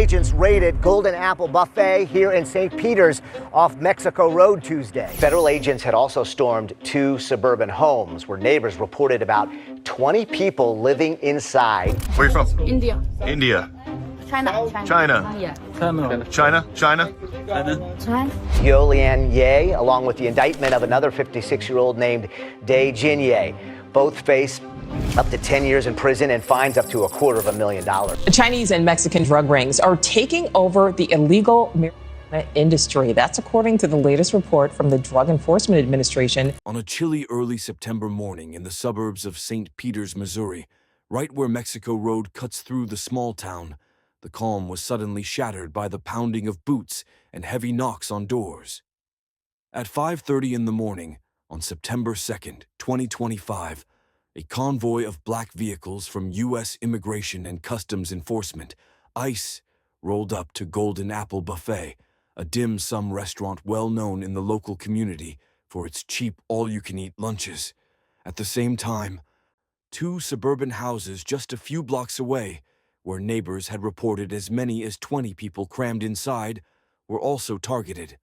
agents raided Golden Apple Buffet here in St. Peters off Mexico Road Tuesday. Federal agents had also stormed 2 suburban homes where neighbors reported about 20 people living inside. Where are you from? India. India. China. China. Yeah. China. Yolian Ye, along with the indictment of another 56-year-old named Dae Jin Ye. Both face up to 10 years in prison and fines up to $250,000. The Chinese and Mexican drug rings are taking over the illegal marijuana industry. That's according to the latest report from the Drug Enforcement Administration. On a chilly early September morning in the suburbs of St. Peters, Missouri, right where Mexico Road cuts through the small town, the calm was suddenly shattered by the pounding of boots and heavy knocks on doors. At 5:30 in the morning, on September 2nd, 2025, a convoy of black vehicles from U.S. Immigration and Customs Enforcement, ICE, rolled up to Golden Apple Buffet, a dim sum restaurant well known in the local community for its cheap all-you-can-eat lunches. At the same time, 2 suburban houses just a few blocks away, where neighbors had reported as many as 20 people crammed inside, were also targeted.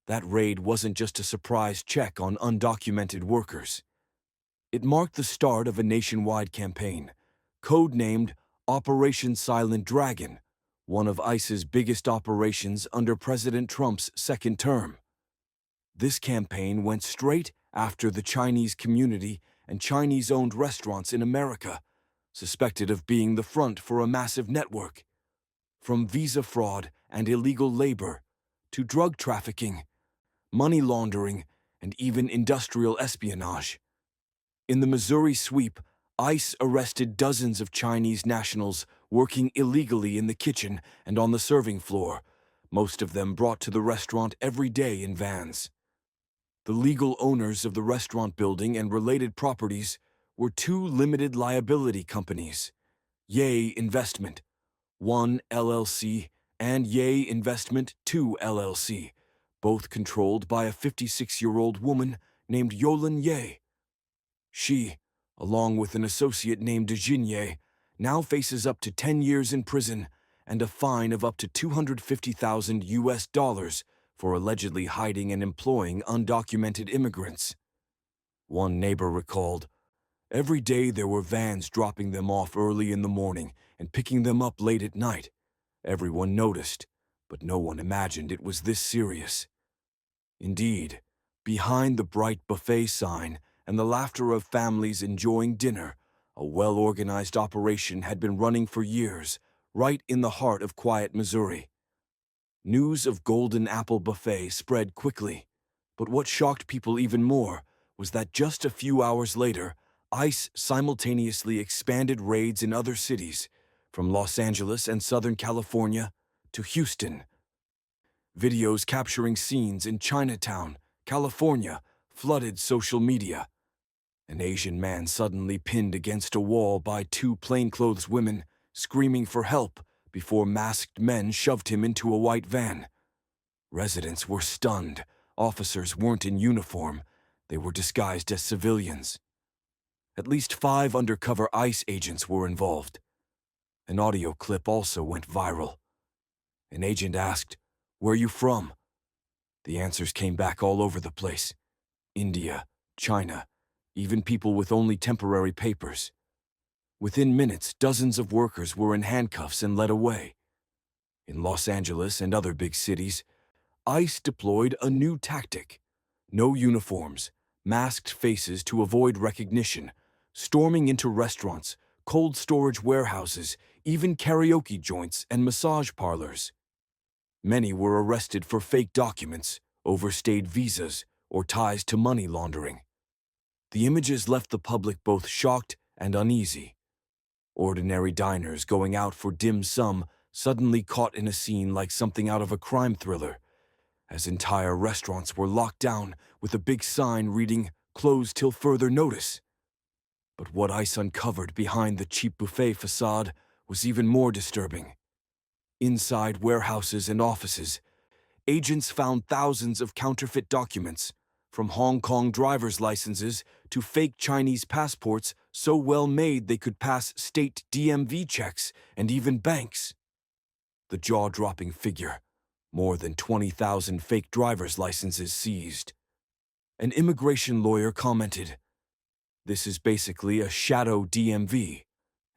That raid wasn't just a surprise check on undocumented workers. It marked the start of a nationwide campaign, codenamed Operation Silent Dragon, one of ICE's biggest operations under President Trump's second term. This campaign went straight after the Chinese community and Chinese-owned restaurants in America, suspected of being the front for a massive network. From visa fraud and illegal labor to drug trafficking, money laundering, and even industrial espionage. In the Missouri sweep, ICE arrested dozens of Chinese nationals working illegally in the kitchen and on the serving floor, most of them brought to the restaurant every day in vans. The legal owners of the restaurant building and related properties were 2 limited liability companies, Ye Investment, 1 LLC, and Ye Investment 2 LLC, both controlled by a 56-year-old woman named Yolian Ye. She, along with an associate named Dae Jin Ye, now faces up to 10 years in prison and a fine of up to $250,000 for allegedly hiding and employing undocumented immigrants. One neighbor recalled, "Every day there were vans dropping them off early in the morning and picking them up late at night. Everyone noticed, but no one imagined it was this serious." Indeed, behind the bright buffet sign and the laughter of families enjoying dinner, a well-organized operation had been running for years, right in the heart of quiet Missouri. News of Golden Apple Buffet spread quickly, but what shocked people even more was that just a few hours later, ICE simultaneously expanded raids in other cities, from Los Angeles and Southern California to Houston. Videos capturing scenes in Chinatown, California, flooded social media. An Asian man suddenly pinned against a wall by 2 plainclothes women, screaming for help before masked men shoved him into a white van. Residents were stunned. Officers weren't in uniform. They were disguised as civilians. At least 5 undercover ICE agents were involved. An audio clip also went viral. An agent asked, "Where are you from?" The answers came back all over the place. India, China, even people with only temporary papers. Within minutes, dozens of workers were in handcuffs and led away. In Los Angeles and other big cities, ICE deployed a new tactic. No uniforms, masked faces to avoid recognition, storming into restaurants, cold storage warehouses, even karaoke joints and massage parlors. Many were arrested for fake documents, overstayed visas, or ties to money laundering. The images left the public both shocked and uneasy. Ordinary diners going out for dim sum suddenly caught in a scene like something out of a crime thriller, as entire restaurants were locked down with a big sign reading, "Closed till further notice." But what ICE uncovered behind the cheap buffet facade was even more disturbing. Inside warehouses and offices, agents found thousands of counterfeit documents, from Hong Kong driver's licenses to fake Chinese passports so well made they could pass state DMV checks and even banks. The jaw-dropping figure: more than 20,000 fake driver's licenses seized. An immigration lawyer commented, "This is basically a shadow DMV,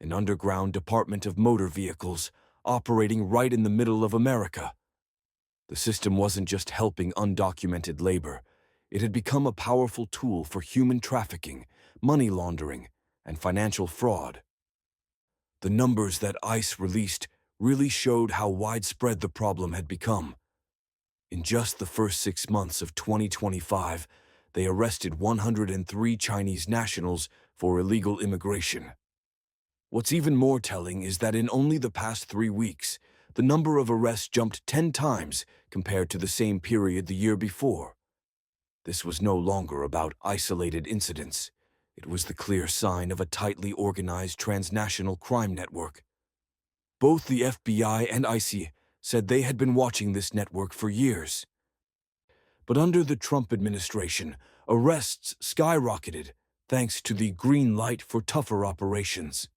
an underground Department of Motor Vehicles operating right in the middle of America." The system wasn't just helping undocumented labor. It had become a powerful tool for human trafficking, money laundering, and financial fraud. The numbers that ICE released really showed how widespread the problem had become. In just the first 6 months of 2025, they arrested 103 Chinese nationals for illegal immigration. What's even more telling is that in only the past 3 weeks, the number of arrests jumped 10 times compared to the same period the year before. This was no longer about isolated incidents. It was the clear sign of a tightly organized transnational crime network. Both the FBI and ICE said they had been watching this network for years. But under the Trump administration, arrests skyrocketed thanks to the green light for tougher operations.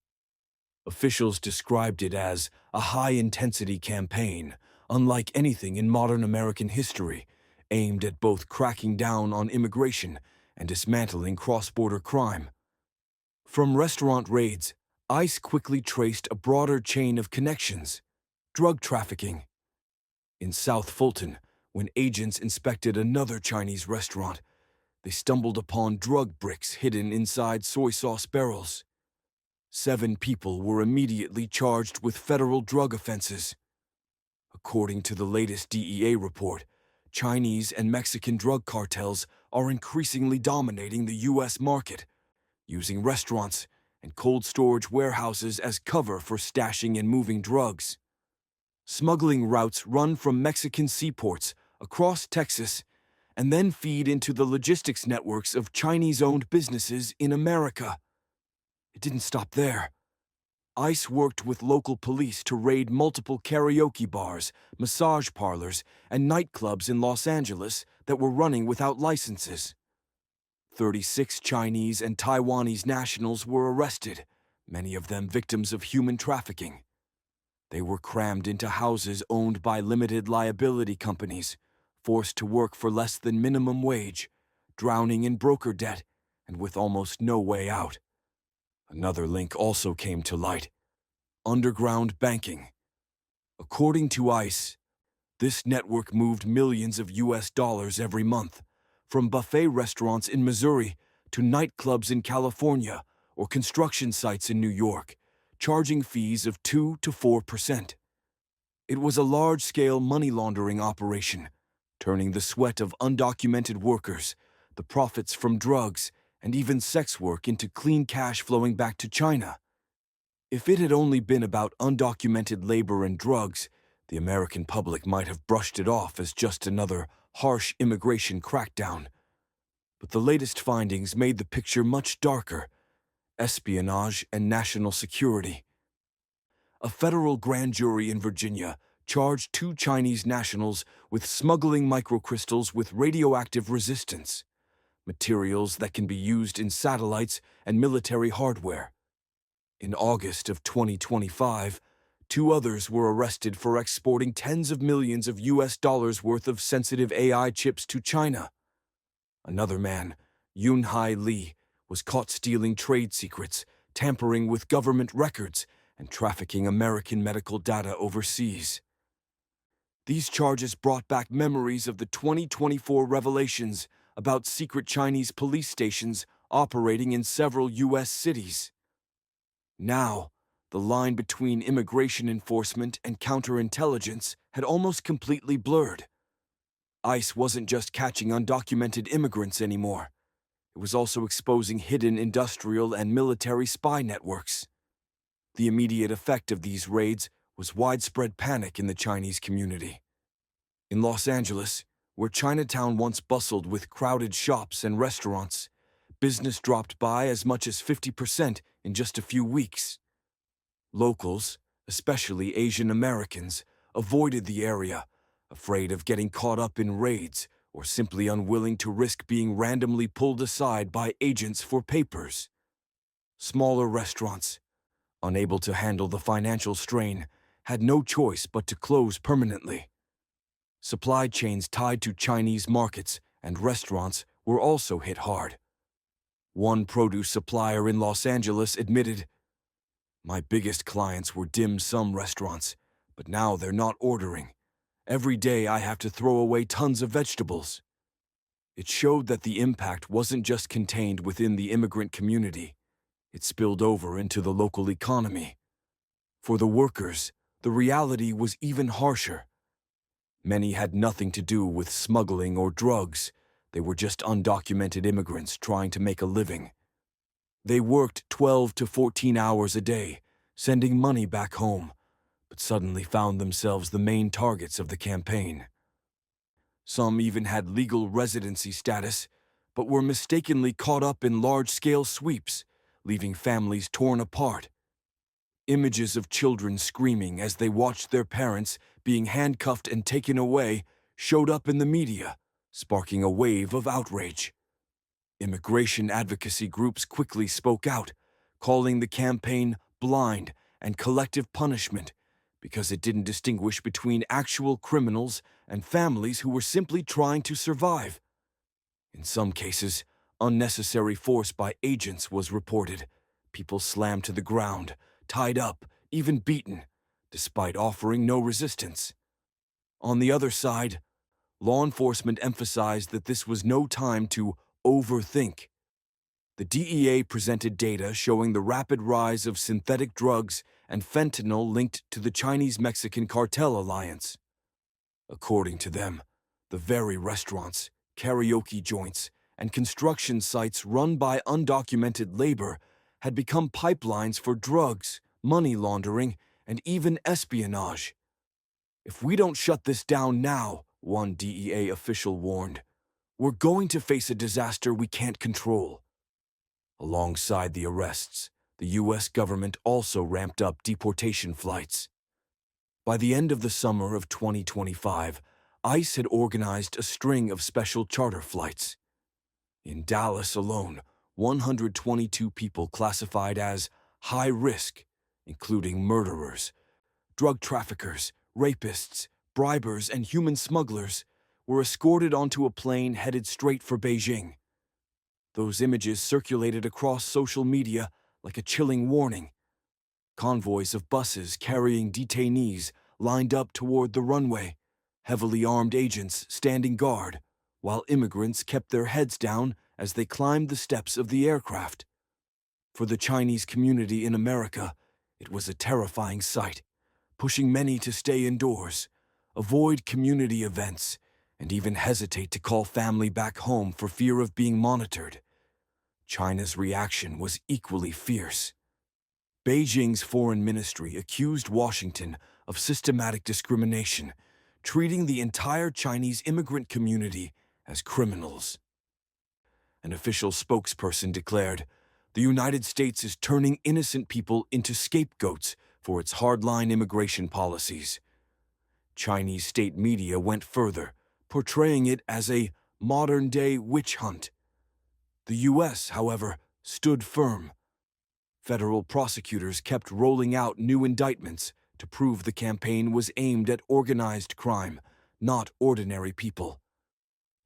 Officials described it as a high-intensity campaign, unlike anything in modern American history, aimed at both cracking down on immigration and dismantling cross-border crime. From restaurant raids, ICE quickly traced a broader chain of connections: drug trafficking. In South Fulton, when agents inspected another Chinese restaurant, they stumbled upon drug bricks hidden inside soy sauce barrels. 7 people were immediately charged with federal drug offenses. According to the latest DEA report, Chinese and Mexican drug cartels are increasingly dominating the U.S. market, using restaurants and cold storage warehouses as cover for stashing and moving drugs. Smuggling routes run from Mexican seaports across Texas and then feed into the logistics networks of Chinese-owned businesses in America. It didn't stop there. ICE worked with local police to raid multiple karaoke bars, massage parlors, and nightclubs in Los Angeles that were running without licenses. 36 Chinese and Taiwanese nationals were arrested, many of them victims of human trafficking. They were crammed into houses owned by limited liability companies, forced to work for less than minimum wage, drowning in broker debt, and with almost no way out. Another link also came to light: underground banking. According to ICE, this network moved millions of US dollars every month, from buffet restaurants in Missouri to nightclubs in California or construction sites in New York, charging fees of 2 to 4%. It was a large-scale money laundering operation, turning the sweat of undocumented workers, the profits from drugs, and even sex work into clean cash flowing back to China. If it had only been about undocumented labor and drugs, the American public might have brushed it off as just another harsh immigration crackdown. But the latest findings made the picture much darker: espionage and national security. A federal grand jury in Virginia charged 2 Chinese nationals with smuggling microcrystals with radioactive resistance, materials that can be used in satellites and military hardware. In August of 2025, 2 others were arrested for exporting tens of millions of US dollars worth of sensitive AI chips to China. Another man, Yunhai Li, was caught stealing trade secrets, tampering with government records, and trafficking American medical data overseas. These charges brought back memories of the 2024 revelations about secret Chinese police stations operating in several U.S. cities. Now, the line between immigration enforcement and counterintelligence had almost completely blurred. ICE wasn't just catching undocumented immigrants anymore. It was also exposing hidden industrial and military spy networks. The immediate effect of these raids was widespread panic in the Chinese community. In Los Angeles, where Chinatown once bustled with crowded shops and restaurants, business dropped by as much as 50% in just a few weeks. Locals, especially Asian Americans, avoided the area, afraid of getting caught up in raids or simply unwilling to risk being randomly pulled aside by agents for papers. Smaller restaurants, unable to handle the financial strain, had no choice but to close permanently. Supply chains tied to Chinese markets and restaurants were also hit hard. One produce supplier in Los Angeles admitted, "My biggest clients were dim sum restaurants, but now they're not ordering. Every day I have to throw away tons of vegetables." It showed that the impact wasn't just contained within the immigrant community. It spilled over into the local economy. For the workers, the reality was even harsher. Many had nothing to do with smuggling or drugs. They were just undocumented immigrants trying to make a living. They worked 12 to 14 hours a day, sending money back home, but suddenly found themselves the main targets of the campaign. Some even had legal residency status, but were mistakenly caught up in large-scale sweeps, leaving families torn apart. Images of children screaming as they watched their parents being handcuffed and taken away showed up in the media, sparking a wave of outrage. Immigration advocacy groups quickly spoke out, calling the campaign blind and collective punishment because it didn't distinguish between actual criminals and families who were simply trying to survive. In some cases, unnecessary force by agents was reported. People slammed to the ground, tied up, even beaten, despite offering no resistance. On the other side, law enforcement emphasized that this was no time to overthink. The DEA presented data showing the rapid rise of synthetic drugs and fentanyl linked to the Chinese-Mexican cartel alliance. According to them, the very restaurants, karaoke joints, and construction sites run by undocumented labor had become pipelines for drugs, money laundering, and even espionage. "If we don't shut this down now," one DEA official warned, "we're going to face a disaster we can't control." Alongside the arrests, the U.S. government also ramped up deportation flights. By the end of the summer of 2025, ICE had organized a string of special charter flights. In Dallas alone, 122 people classified as high risk, including murderers, drug traffickers, rapists, bribers, and human smugglers, were escorted onto a plane headed straight for Beijing. Those images circulated across social media like a chilling warning. Convoys of buses carrying detainees lined up toward the runway, heavily armed agents standing guard, while immigrants kept their heads down as they climbed the steps of the aircraft. For the Chinese community in America, it was a terrifying sight, pushing many to stay indoors, avoid community events, and even hesitate to call family back home for fear of being monitored. China's reaction was equally fierce. Beijing's foreign ministry accused Washington of systematic discrimination, treating the entire Chinese immigrant community as criminals. An official spokesperson declared, "The United States is turning innocent people into scapegoats for its hardline immigration policies." Chinese state media went further, portraying it as a modern-day witch hunt. The U.S., however, stood firm. Federal prosecutors kept rolling out new indictments to prove the campaign was aimed at organized crime, not ordinary people.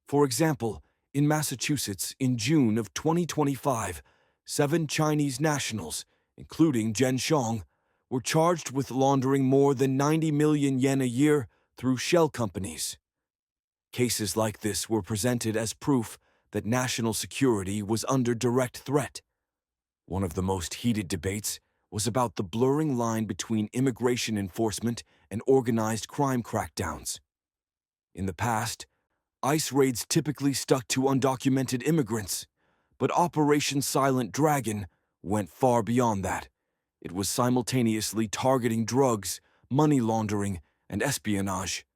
For example, in Massachusetts in June of 2025, 7 Chinese nationals, including Zhen Xiong, were charged with laundering more than 90 million yen a year through shell companies. Cases like this were presented as proof that national security was under direct threat. One of the most heated debates was about the blurring line between immigration enforcement and organized crime crackdowns. In the past, ICE raids typically stuck to undocumented immigrants, but Operation Silent Dragon went far beyond that. It was simultaneously targeting drugs, money laundering, and espionage.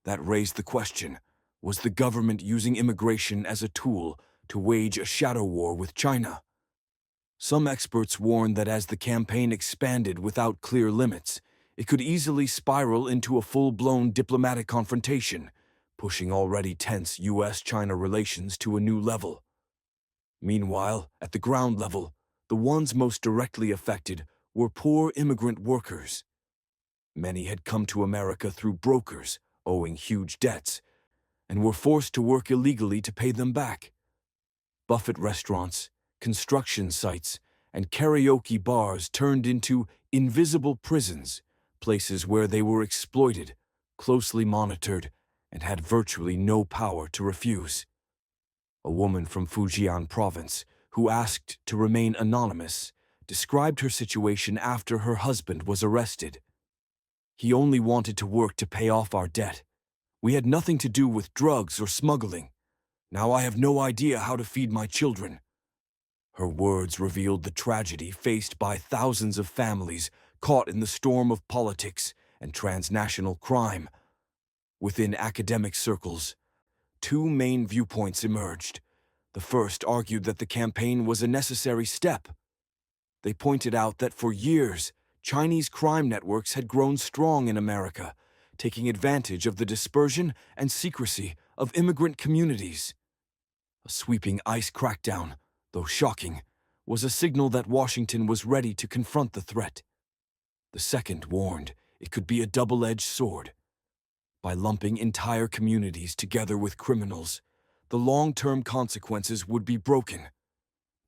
That raised the question, was the government using immigration as a tool to wage a shadow war with China? Some experts warned that as the campaign expanded without clear limits, it could easily spiral into a full-blown diplomatic confrontation, pushing already tense U.S.-China relations to a new level. Meanwhile, at the ground level, the ones most directly affected were poor immigrant workers. Many had come to America through brokers, owing huge debts, and were forced to work illegally to pay them back. Buffet restaurants, construction sites, and karaoke bars turned into invisible prisons, places where they were exploited, closely monitored, and had virtually no power to refuse. A woman from Fujian province, who asked to remain anonymous, described her situation after her husband was arrested. "He only wanted to work to pay off our debt. We had nothing to do with drugs or smuggling. Now I have no idea how to feed my children." Her words revealed the tragedy faced by thousands of families caught in the storm of politics and transnational crime. Within academic circles, two main viewpoints emerged. The first argued that the campaign was a necessary step. They pointed out that for years, Chinese crime networks had grown strong in America, taking advantage of the dispersion and secrecy of immigrant communities. A sweeping ICE crackdown, though shocking, was a signal that Washington was ready to confront the threat. The second warned it could be a double-edged sword. By lumping entire communities together with criminals, the long-term consequences would be broken.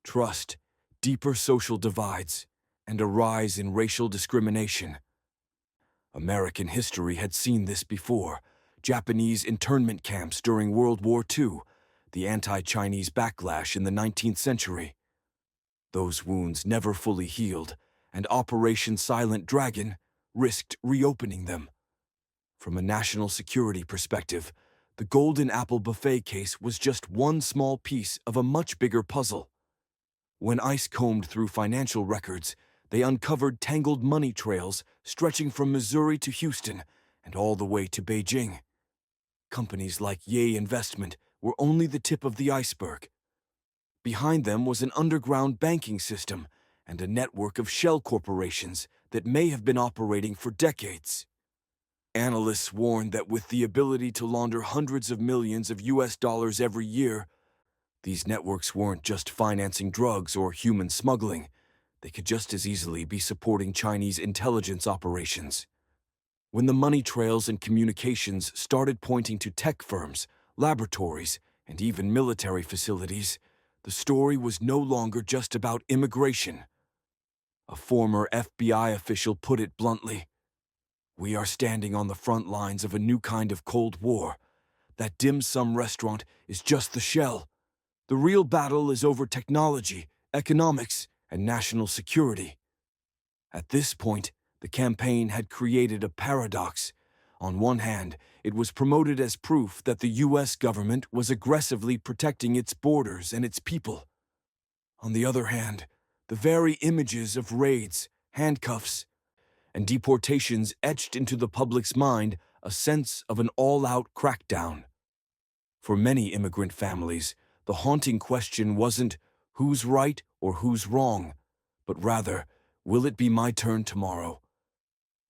Trust, deeper social divides, and a rise in racial discrimination. American history had seen this before: Japanese internment camps during World War II, the anti-Chinese backlash in the 19th century. Those wounds never fully healed, and Operation Silent Dragon risked reopening them. From a national security perspective, the Golden Apple Buffet case was just one small piece of a much bigger puzzle. When ICE combed through financial records, they uncovered tangled money trails stretching from Missouri to Houston and all the way to Beijing. Companies like Ye Investment were only the tip of the iceberg. Behind them was an underground banking system and a network of shell corporations that may have been operating for decades. Analysts warned that with the ability to launder hundreds of millions of US dollars every year, these networks weren't just financing drugs or human smuggling. They could just as easily be supporting Chinese intelligence operations. When the money trails and communications started pointing to tech firms, laboratories, and even military facilities, the story was no longer just about immigration. A former FBI official put it bluntly: "We are standing on the front lines of a new kind of Cold War. That dim sum restaurant is just the shell. The real battle is over technology, economics, and national security." At this point, the campaign had created a paradox. On one hand, it was promoted as proof that the U.S. government was aggressively protecting its borders and its people. On the other hand, the very images of raids, handcuffs, and deportations etched into the public's mind a sense of an all-out crackdown. For many immigrant families, the haunting question wasn't who's right or who's wrong, but rather, will it be my turn tomorrow?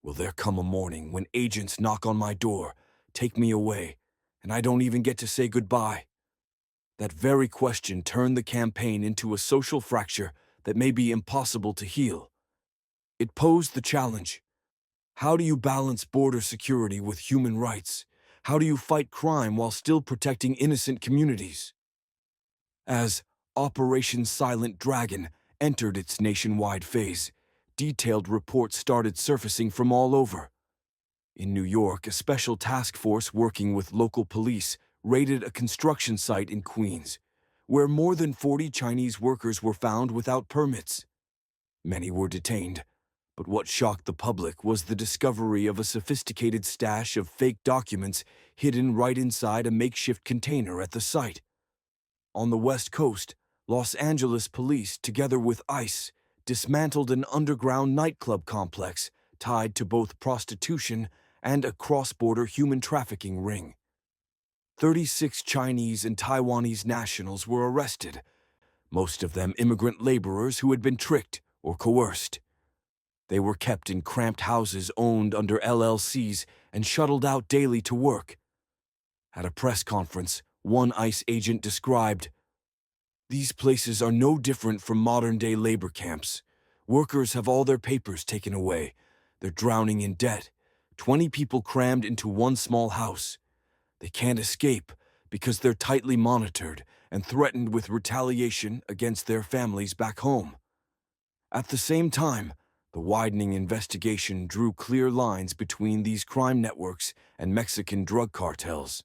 Will there come a morning when agents knock on my door, take me away, and I don't even get to say goodbye? That very question turned the campaign into a social fracture that may be impossible to heal. It posed the challenge: how do you balance border security with human rights? How do you fight crime while still protecting innocent communities? As Operation Silent Dragon entered its nationwide phase, detailed reports started surfacing from all over. In New York, a special task force working with local police raided a construction site in Queens, where more than 40 Chinese workers were found without permits. Many were detained, but what shocked the public was the discovery of a sophisticated stash of fake documents hidden right inside a makeshift container at the site. On the West Coast, Los Angeles police, together with ICE, dismantled an underground nightclub complex tied to both prostitution and a cross-border human trafficking ring. 36 Chinese and Taiwanese nationals were arrested, most of them immigrant laborers who had been tricked or coerced. They were kept in cramped houses owned under LLCs and shuttled out daily to work. At a press conference, one ICE agent described, "These places are no different from modern-day labor camps. Workers have all their papers taken away. They're drowning in debt. 20 people crammed into one small house. They can't escape because they're tightly monitored and threatened with retaliation against their families back home. At the same time, the widening investigation drew clear lines between these crime networks and Mexican drug cartels.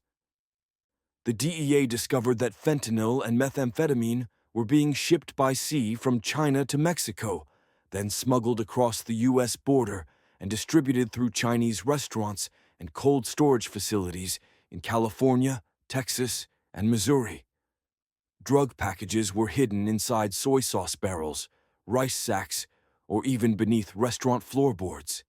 The DEA discovered that fentanyl and methamphetamine were being shipped by sea from China to Mexico, then smuggled across the U.S. border and distributed through Chinese restaurants and cold storage facilities in California, Texas, and Missouri. Drug packages were hidden inside soy sauce barrels, rice sacks, or even beneath restaurant floorboards.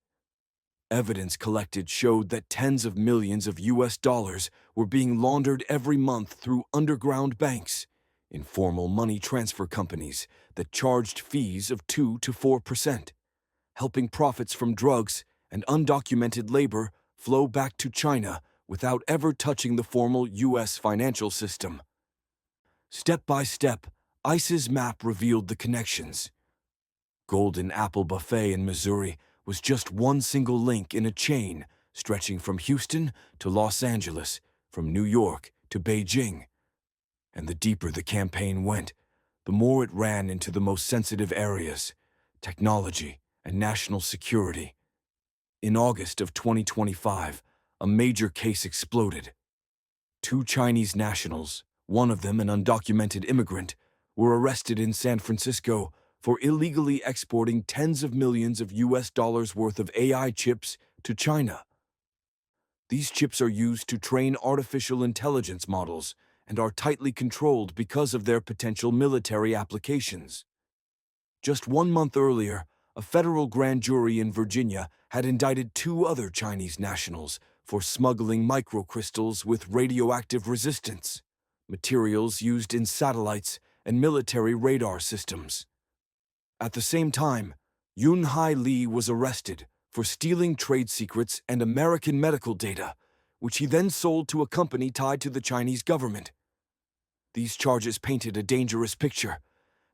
Evidence collected showed that tens of millions of U.S. dollars were being laundered every month through underground banks, informal money transfer companies that charged fees of 2 to 4%, helping profits from drugs and undocumented labor flow back to China without ever touching the formal U.S. financial system. Step by step, ICE's map revealed the connections. Golden Apple Buffet in Missouri was just one single link in a chain stretching from Houston to Los Angeles, from New York to Beijing. And the deeper the campaign went, the more it ran into the most sensitive areas: technology and national security. In August of 2025, a major case exploded. 2 Chinese nationals, one of them an undocumented immigrant, were arrested in San Francisco for illegally exporting tens of millions of U.S. dollars worth of AI chips to China. These chips are used to train artificial intelligence models and are tightly controlled because of their potential military applications. Just 1 month earlier, a federal grand jury in Virginia had indicted 2 other Chinese nationals for smuggling microcrystals with radioactive resistance, materials used in satellites and military radar systems. At the same time, Yun-Hai Lee was arrested for stealing trade secrets and American medical data, which he then sold to a company tied to the Chinese government. These charges painted a dangerous picture.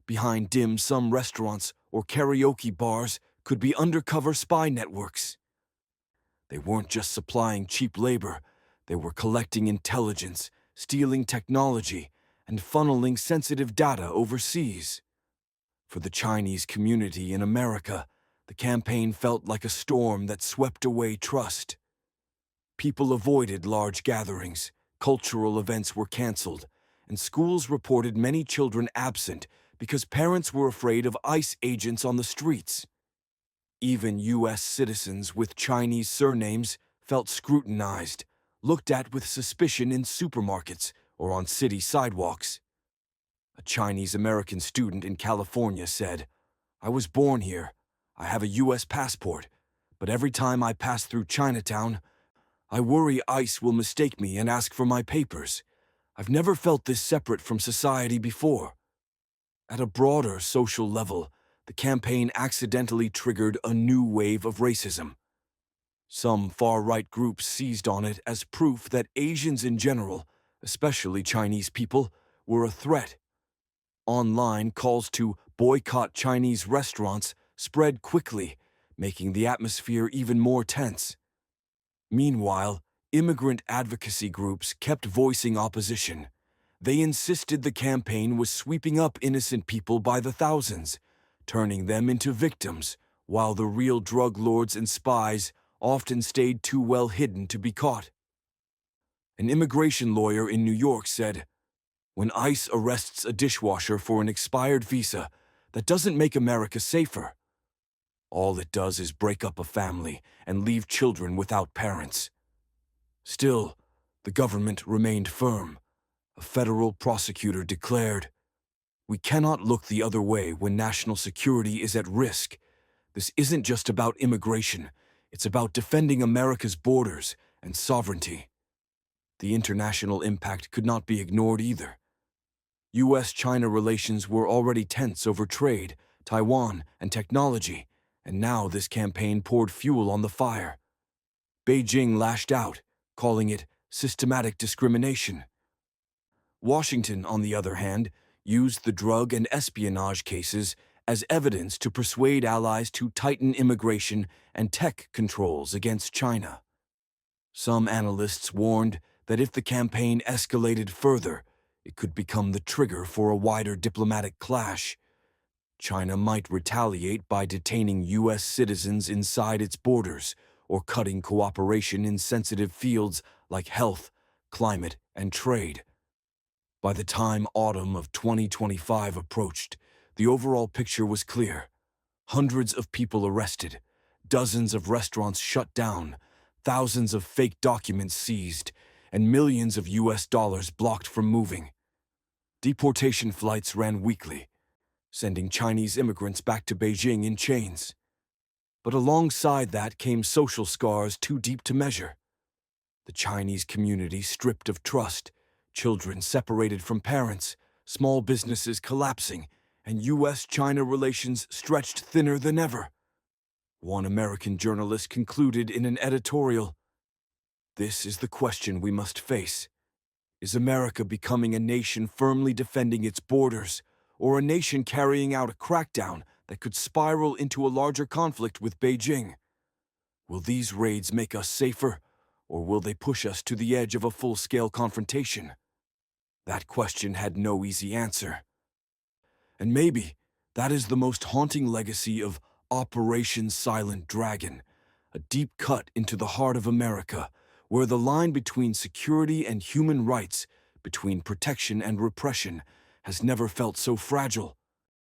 Behind dim sum restaurants or karaoke bars could be undercover spy networks. They weren't just supplying cheap labor, they were collecting intelligence, stealing technology, and funneling sensitive data overseas. For the Chinese community in America, the campaign felt like a storm that swept away trust. People avoided large gatherings, cultural events were canceled, and schools reported many children absent because parents were afraid of ICE agents on the streets. Even U.S. citizens with Chinese surnames felt scrutinized, looked at with suspicion in supermarkets or on city sidewalks. A Chinese-American student in California said, "I was born here. I have a U.S. passport, but every time I pass through Chinatown, I worry ICE will mistake me and ask for my papers. I've never felt this separate from society before." At a broader social level, the campaign accidentally triggered a new wave of racism. Some far-right groups seized on it as proof that Asians in general, especially Chinese people, were a threat. Online calls to boycott Chinese restaurants spread quickly, making the atmosphere even more tense. Meanwhile, immigrant advocacy groups kept voicing opposition. They insisted the campaign was sweeping up innocent people by the thousands, turning them into victims, while the real drug lords and spies often stayed too well hidden to be caught. An immigration lawyer in New York said, "When ICE arrests a dishwasher for an expired visa, that doesn't make America safer. All it does is break up a family and leave children without parents." Still, the government remained firm. A federal prosecutor declared, "We cannot look the other way when national security is at risk. This isn't just about immigration, it's about defending America's borders and sovereignty." The international impact could not be ignored either. U.S.-China relations were already tense over trade, Taiwan, and technology, and now this campaign poured fuel on the fire. Beijing lashed out, calling it systematic discrimination. Washington, on the other hand, used the drug and espionage cases as evidence to persuade allies to tighten immigration and tech controls against China. Some analysts warned that if the campaign escalated further, it could become the trigger for a wider diplomatic clash. China might retaliate by detaining U.S. citizens inside its borders or cutting cooperation in sensitive fields like health, climate, and trade. By the time autumn of 2025 approached, the overall picture was clear. Hundreds of people arrested, dozens of restaurants shut down, thousands of fake documents seized, and millions of U.S. dollars blocked from moving. Deportation flights ran weekly, sending Chinese immigrants back to Beijing in chains. But alongside that came social scars too deep to measure. The Chinese community stripped of trust, children separated from parents, small businesses collapsing, and U.S.-China relations stretched thinner than ever. One American journalist concluded in an editorial, "This is the question we must face. Is America becoming a nation firmly defending its borders, or a nation carrying out a crackdown that could spiral into a larger conflict with Beijing? Will these raids make us safer, or will they push us to the edge of a full-scale confrontation?" That question had no easy answer. And maybe that is the most haunting legacy of Operation Silent Dragon, a deep cut into the heart of America, where the line between security and human rights, between protection and repression, has never felt so fragile.